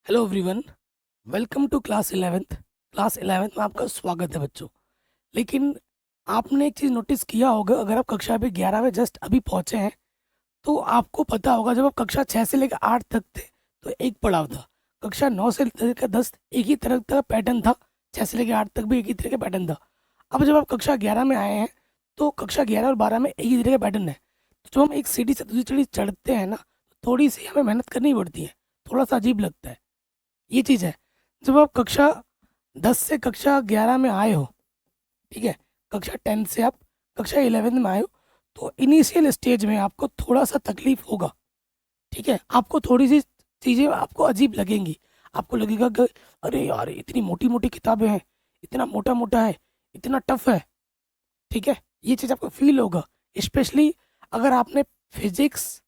Hello everyone, welcome to class 11th में आपका स्वागत है बच्चों। लेकिन आपने एक चीज़ नोटिस किया होगा, अगर आप कक्षा अभी 11 में जस्ट अभी पहुंचे हैं तो आपको पता होगा जब आप कक्षा 6 से लेकर 8 तक थे तो एक पड़ाव था। कक्षा 9 से लेकर 10 एक ही तरह का पैटर्न था, 6 से लेकर 8 तक भी एक ही तरह का पैटर्न था। अब जब आप कक्षा 11 में आए हैं तो कक्षा 11 और 12 में एक ही तरह का पैटर्न है। तो जब हम एक सीढ़ी से दूसरी सीढ़ी चढ़ते हैं ना, थोड़ी सी हमें मेहनत करनी पड़ती है, थोड़ा सा अजीब लगता है। ये चीज़ है। जब आप कक्षा 10 से कक्षा 11 में आए हो, ठीक है, कक्षा 10 से आप कक्षा 11 में आए हो, तो इनिशियल स्टेज में आपको थोड़ा सा तकलीफ होगा। ठीक है, आपको थोड़ी सी चीज़ें आपको अजीब लगेंगी। आपको लगेगा कि अरे यार इतनी मोटी मोटी किताबें हैं, इतना मोटा मोटा है, इतना टफ है। ठीक है, ये चीज़ आपको फील होगा, स्पेशली अगर आपने फिजिक्स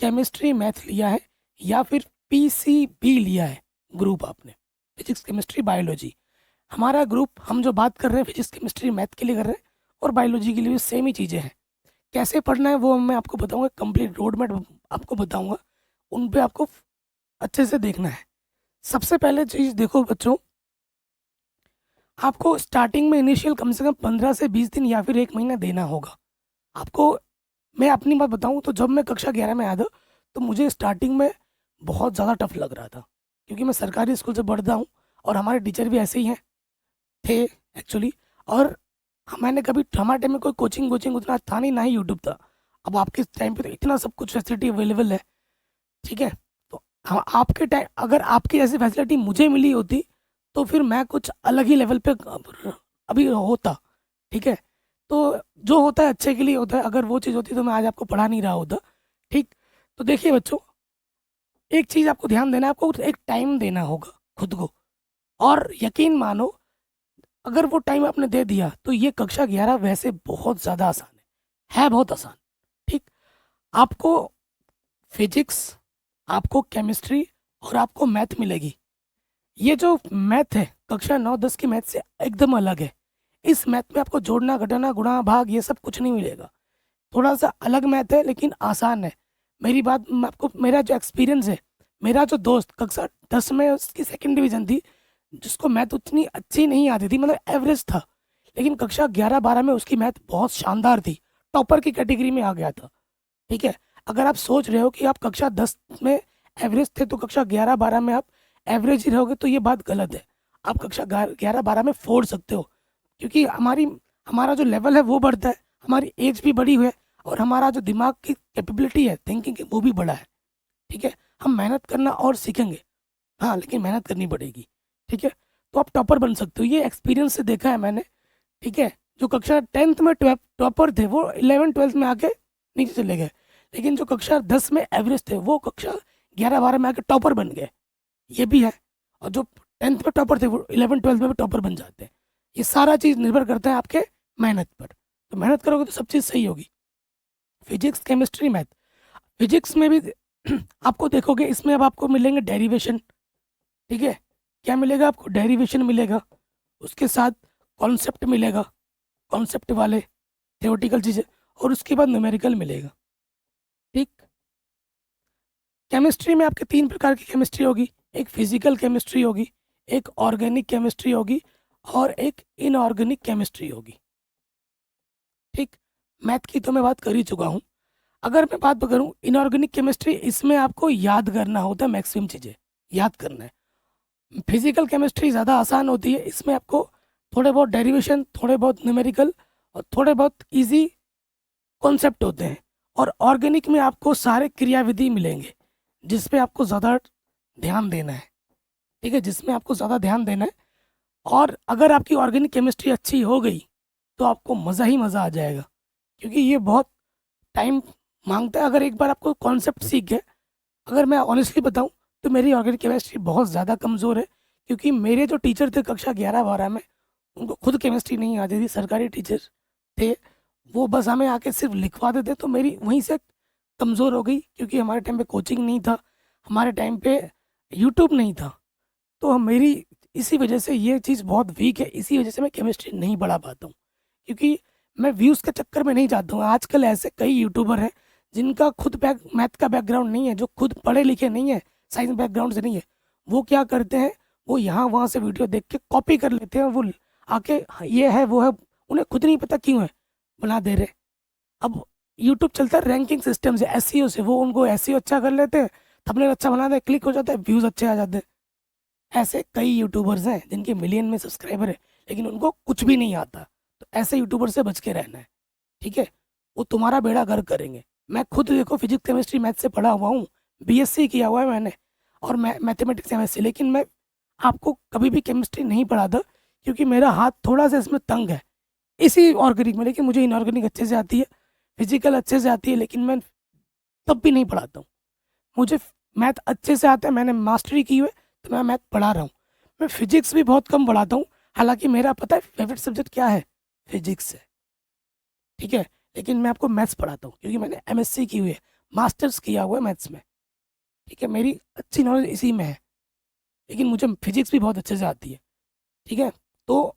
केमिस्ट्री मैथ लिया है या फिर पीसीबी लिया है ग्रुप, आपने फिजिक्स केमिस्ट्री बायोलॉजी। हमारा ग्रुप, हम जो बात कर रहे हैं फिजिक्स केमिस्ट्री मैथ के लिए कर रहे हैं, और बायोलॉजी के लिए भी सेम ही चीज़ें हैं। कैसे पढ़ना है वो मैं आपको बताऊंगा, कंप्लीट रोड मैप आपको बताऊंगा, उन पे आपको अच्छे से देखना है। सबसे पहले चीज़ देखो बच्चों, आपको स्टार्टिंग में इनिशियल कम से कम 15 से 20 दिन या फिर एक महीना देना होगा आपको। मैं अपनी बात बताऊं तो जब मैं कक्षा 11 में आया था तो मुझे स्टार्टिंग में बहुत ज़्यादा टफ लग रहा था, क्योंकि मैं सरकारी स्कूल से पढ़ता हूँ और हमारे टीचर भी ऐसे ही हैं, थे एक्चुअली। और मैंने कभी, हमारे टाइम में कोई कोचिंग वोचिंग उतना था नहीं, ना ही यूट्यूब था। अब आपके टाइम पे तो इतना सब कुछ फैसिलिटी अवेलेबल है। ठीक है, तो आपके टाइम अगर आपकी ऐसी फैसिलिटी मुझे मिली होती तो फिर मैं कुछ अलग ही लेवल पे अभी होता। ठीक है, तो जो होता है अच्छे के लिए होता है, अगर वो चीज़ होती तो मैं आज आपको पढ़ा नहीं रहा होता। ठीक, तो देखिए बच्चों, एक चीज़ आपको ध्यान देना है, आपको एक टाइम देना होगा खुद को। और यकीन मानो, अगर वो टाइम आपने दे दिया तो ये कक्षा 11 वैसे बहुत ज़्यादा आसान है बहुत आसान। ठीक, आपको फिजिक्स, आपको केमिस्ट्री और आपको मैथ मिलेगी। ये जो मैथ है कक्षा 9-10 की मैथ से एकदम अलग है। इस मैथ में आपको जोड़ना घटाना गुणा भाग ये सब कुछ नहीं मिलेगा। थोड़ा सा अलग मैथ है लेकिन आसान है। मेरी बात मैं आपको, मेरा जो एक्सपीरियंस है, मेरा जो दोस्त कक्षा 10 में उसकी सेकंड डिवीजन थी, जिसको मैथ उतनी अच्छी नहीं आती थी, मतलब एवरेज था, लेकिन कक्षा 11-12 में उसकी मैथ बहुत शानदार थी, टॉपर की कैटेगरी में आ गया था। ठीक है, अगर आप सोच रहे हो कि आप कक्षा 10 में एवरेज थे तो कक्षा 11-12 में आप एवरेज ही रहोगे, तो ये बात गलत है। आप कक्षा 11-12 में फोड़ सकते हो, क्योंकि हमारा जो लेवल है वो बढ़ता है, हमारी एज भी बढ़ी हुई है, और हमारा जो दिमाग की कैपेबिलिटी है थिंकिंग की वो भी बड़ा है। ठीक है, हम मेहनत करना और सीखेंगे, हाँ लेकिन मेहनत करनी पड़ेगी। ठीक है, तो आप टॉपर बन सकते हो, ये एक्सपीरियंस से देखा है मैंने। ठीक है, जो कक्षा 10th में टॉपर थे वो 11-12 में आके नीचे चले गए, लेकिन जो कक्षा 10 में एवरेज थे वो कक्षा 11-12 में आके टॉपर बन गए, ये भी है। और जो 10th में टॉपर थे वो 11-12 में भी टॉपर बन जाते हैं। ये सारा चीज़ निर्भर करता है आपके मेहनत पर। तो मेहनत करोगे तो सब चीज़ सही होगी। फिजिक्स केमिस्ट्री मैथ, फिजिक्स में भी आपको देखोगे, इसमें अब आपको मिलेंगे डेरिवेशन। ठीक है, क्या मिलेगा आपको? डेरिवेशन मिलेगा, उसके साथ कॉन्सेप्ट मिलेगा, कॉन्सेप्ट वाले थ्योरेटिकल चीज़ें, और उसके बाद न्यूमेरिकल मिलेगा। ठीक, केमिस्ट्री में आपके 3 प्रकार की केमिस्ट्री होगी, एक फिजिकल केमिस्ट्री होगी, एक ऑर्गेनिक केमिस्ट्री होगी, और एक इनऑर्गेनिक केमिस्ट्री होगी। ठीक, मैथ की तो मैं बात कर ही चुका हूँ। अगर मैं बात करूँ इनऑर्गेनिक केमिस्ट्री, इसमें आपको याद करना होता है, मैक्सिमम चीज़ें याद करना है। फिजिकल केमिस्ट्री ज़्यादा आसान होती है, इसमें आपको थोड़े बहुत डेरिवेशन, थोड़े बहुत न्यूमेरिकल और थोड़े बहुत इजी कॉन्सेप्ट होते हैं। और ऑर्गेनिक में आपको सारे क्रियाविधि मिलेंगे, जिस पे आपको ज़्यादा ध्यान देना है। ठीक है, जिसमें आपको ज़्यादा ध्यान देना है। और अगर आपकी ऑर्गेनिक केमिस्ट्री अच्छी हो गई तो आपको मज़ा ही मज़ा आ जाएगा, क्योंकि ये बहुत टाइम मांगता है। अगर एक बार आपको कॉन्सेप्ट सीख गए, अगर मैं ऑनेस्टली बताऊं तो मेरी ऑर्गेनिक केमिस्ट्री बहुत ज़्यादा कमज़ोर है, क्योंकि मेरे जो टीचर थे कक्षा 11-12 में, उनको खुद केमिस्ट्री नहीं आती थी, सरकारी टीचर थे, वो बस हमें आके सिर्फ लिखवा देते, तो मेरी वहीं से कमज़ोर हो गई। क्योंकि हमारे टाइम पे कोचिंग नहीं था, हमारे टाइम पे यूट्यूब नहीं था, तो मेरी इसी वजह से ये चीज़ बहुत वीक है, इसी वजह से मैं केमिस्ट्री नहीं पढ़ा पाता हूँ। क्योंकि मैं व्यूज़ के चक्कर में नहीं जाता हूँ। आजकल ऐसे कई यूट्यूबर हैं जिनका खुद मैथ का बैकग्राउंड नहीं है, जो खुद पढ़े लिखे नहीं है, साइंस बैकग्राउंड से नहीं है, वो क्या करते हैं, वो यहाँ वहाँ से वीडियो देख के कॉपी कर लेते हैं, वो आके हाँ, ये है वो है, उन्हें खुद नहीं पता क्यों है बना दे रहे। अब यूट्यूब चलता है रैंकिंग सिस्टम से, एसईओ से, वो उनको एसईओ अच्छा कर लेते हैं, थंबनेल अच्छा बनाते हैं, क्लिक हो जाता है, व्यूज़ अच्छे आ जाते हैं। ऐसे कई यूट्यूबर्स हैं जिनके मिलियन में सब्सक्राइबर है, लेकिन उनको कुछ भी नहीं आता। तो ऐसे यूट्यूबर से बच के रहना है, ठीक है। वो तुम्हारा बेड़ा गर्क करेंगे। मैं खुद देखो फिजिक्स केमिस्ट्री मैथ से पढ़ा हुआ हूँ, बीएससी किया हुआ है मैंने, और मैं मैथमेटिक्स एमएससी, लेकिन मैं आपको कभी भी केमिस्ट्री नहीं पढ़ाता, क्योंकि मेरा हाथ थोड़ा सा इसमें तंग है इसी ऑर्गेनिक में। लेकिन मुझे इनऑर्गेनिक अच्छे से आती है, फिजिकल अच्छे से आती है, लेकिन मैं तब भी नहीं पढ़ाता हूँ। मुझे मैथ अच्छे से आता है, मैंने मास्टरी की हुई है, तो मैं मैथ पढ़ा रहा हूँ। मैं फिजिक्स भी बहुत कम पढ़ाता हूँ, हालांकि मेरा पता है फेवरेट सब्जेक्ट क्या है, फिजिक्स है, ठीक है। लेकिन मैं आपको मैथ्स पढ़ाता हूँ क्योंकि मैंने एमएससी की हुई है, मास्टर्स किया हुआ है मैथ्स में, ठीक है। मेरी अच्छी नॉलेज इसी में है, लेकिन मुझे फिजिक्स भी बहुत अच्छे से आती है, ठीक है। तो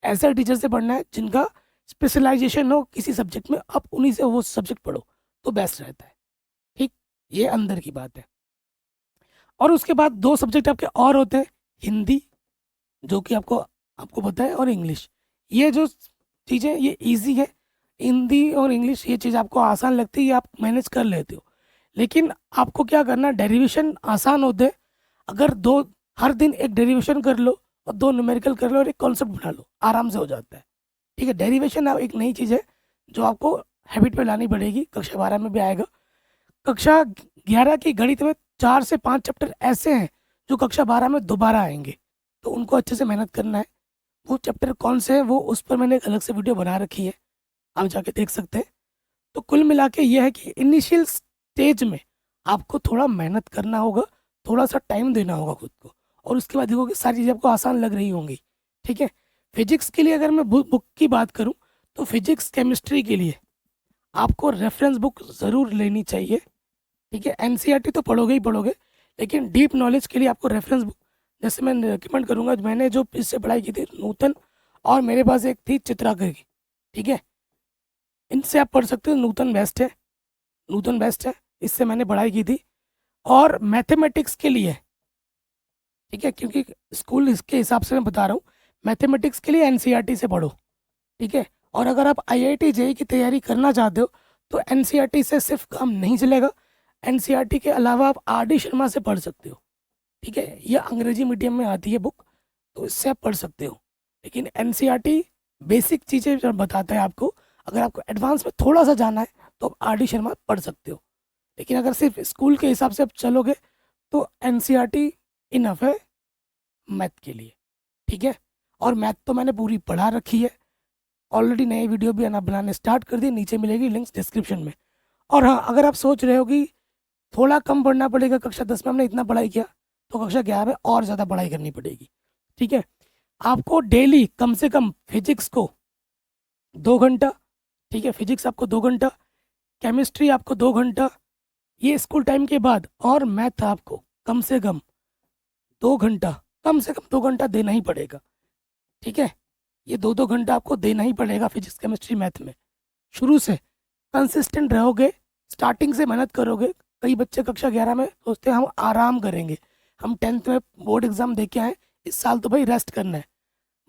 ऐसे टीचर से पढ़ना है जिनका स्पेशलाइजेशन हो किसी सब्जेक्ट में, आप उन्हीं से वो सब्जेक्ट पढ़ो तो बेस्ट रहता है, ठीक। ये अंदर की बात है। और उसके बाद दो सब्जेक्ट आपके और होते हैं, हिंदी, जो कि आपको आपको पता है, और इंग्लिश। ये जो चीज़ें ये इजी है, हिंदी और इंग्लिश, ये चीज़ आपको आसान लगती है, ये आप मैनेज कर लेते हो। लेकिन आपको क्या करना, डेरिवेशन आसान होते हैं, अगर दो, हर दिन एक डेरिवेशन कर लो और दो न्यूमेरिकल कर लो और एक कॉन्सेप्ट बना लो, आराम से हो जाता है, ठीक है। डेरिवेशन एक नई चीज़ है जो आपको हैबिट में लानी पड़ेगी, कक्षा 12 में भी आएगा। कक्षा 11 की गणित में 4 से 5 चैप्टर ऐसे हैं जो कक्षा 12 में दोबारा आएंगे, तो उनको अच्छे से मेहनत करना है। वो चैप्टर कौन से हैं, वो उस पर मैंने एक अलग से वीडियो बना रखी है, आप जाके देख सकते हैं। तो कुल मिला के ये है कि इनिशियल स्टेज में आपको थोड़ा मेहनत करना होगा, थोड़ा सा टाइम देना होगा खुद को, और उसके बाद देखो कि सारी चीज़ें आपको आसान लग रही होंगी, ठीक है। फिजिक्स के लिए अगर मैं बुक की बात करूं, तो फिजिक्स केमिस्ट्री के लिए आपको रेफरेंस बुक ज़रूर लेनी चाहिए, ठीक है। एनसीईआरटी तो पढ़ोगे ही पढ़ोगे, लेकिन डीप नॉलेज के लिए आपको रेफरेंस बुक, जैसे मैं रिकमेंड करूंगा, मैंने जो इससे पढ़ाई की थी नूतन, और मेरे पास एक थी चित्राकर की, ठीक है। इनसे आप पढ़ सकते हो, नूतन बेस्ट है, नूतन बेस्ट है, इससे मैंने पढ़ाई की थी। और मैथमेटिक्स के लिए, ठीक है, क्योंकि स्कूल इसके हिसाब से मैं बता रहा हूँ, मैथमेटिक्स के लिए एनसीईआरटी से पढ़ो, ठीक है। और अगर आप आईआईटी जेईई की तैयारी करना चाहते हो, तो एनसीईआरटी से सिर्फ काम नहीं चलेगा, एनसीईआरटी के अलावा आप आर डी शर्मा से पढ़ सकते हो, ठीक है। ये अंग्रेजी मीडियम में आती है बुक, तो इससे आप पढ़ सकते हो। लेकिन एनसीईआरटी बेसिक चीज़ें जो बताता है आपको, अगर आपको एडवांस में थोड़ा सा जाना है तो आप आर डी शर्मा पढ़ सकते हो। लेकिन अगर सिर्फ स्कूल के हिसाब से आप चलोगे तो एनसीईआरटी इनफ है मैथ के लिए, ठीक है। और मैथ तो मैंने पूरी पढ़ा रखी है, ऑलरेडी नई वीडियो भी बनाने स्टार्ट कर दी, नीचे मिलेगी लिंक्स डिस्क्रिप्शन में। और हाँ, अगर आप सोच रहे हो कि थोड़ा कम पढ़ना पड़ेगा, कक्षा 10 में हमने इतना पढ़ाई किया, तो कक्षा 11 में और ज़्यादा पढ़ाई करनी पड़ेगी, ठीक है। आपको डेली कम से कम फिजिक्स को 2 घंटा, ठीक है, फिजिक्स आपको 2 घंटा, केमिस्ट्री आपको 2 घंटा, ये स्कूल टाइम के बाद, और मैथ आपको कम से कम 2 घंटा, कम से कम 2 घंटा देना ही पड़ेगा, ठीक है। ये 2-2 घंटा आपको देना ही पड़ेगा फिजिक्स केमिस्ट्री मैथ में। शुरू से कंसिस्टेंट रहोगे, स्टार्टिंग से मेहनत करोगे। कई बच्चे कक्षा 11 में सोचते हैं हम आराम करेंगे, हम 10th में बोर्ड एग्जाम दे के आए, इस साल तो भाई रेस्ट करना है।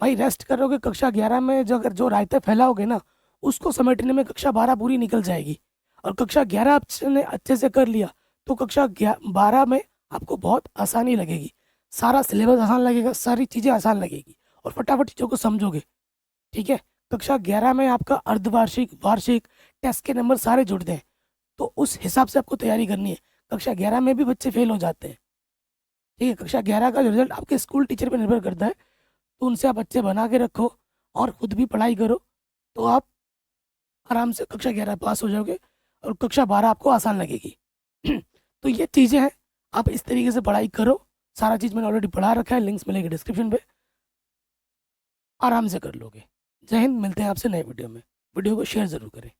भाई रेस्ट करोगे, कक्षा 11 में जो अगर जो रायते फैलाओगे ना, उसको समेटने में कक्षा 12 पूरी निकल जाएगी। और कक्षा 11 आपने अच्छे से कर लिया, तो कक्षा 12 में आपको बहुत आसानी लगेगी, सारा सिलेबस आसान लगेगा, सारी चीज़ें आसान लगेगी, और फटाफट चीज़ों को समझोगे, ठीक है। कक्षा 11 में आपका अर्धवार्षिक, वार्षिक, टेस्ट के नंबर सारे जुड़ते हैं, तो उस हिसाब से आपको तैयारी करनी है। कक्षा 11 में भी बच्चे फेल हो जाते हैं, ठीक है। कक्षा 11 का रिजल्ट आपके स्कूल टीचर पर निर्भर करता है, तो उनसे आप अच्छे बना के रखो और खुद भी पढ़ाई करो, तो आप आराम से कक्षा 11 पास हो जाओगे, और कक्षा 12 आपको आसान लगेगी। तो ये चीज़ें हैं, आप इस तरीके से पढ़ाई करो, सारा चीज़ मैंने ऑलरेडी पढ़ा रखा है, लिंक्स मिलेंगे डिस्क्रिप्शन पे, आराम से कर लोगे। जय हिंद, मिलते हैं आपसे नए वीडियो में, वीडियो को शेयर ज़रूर करें।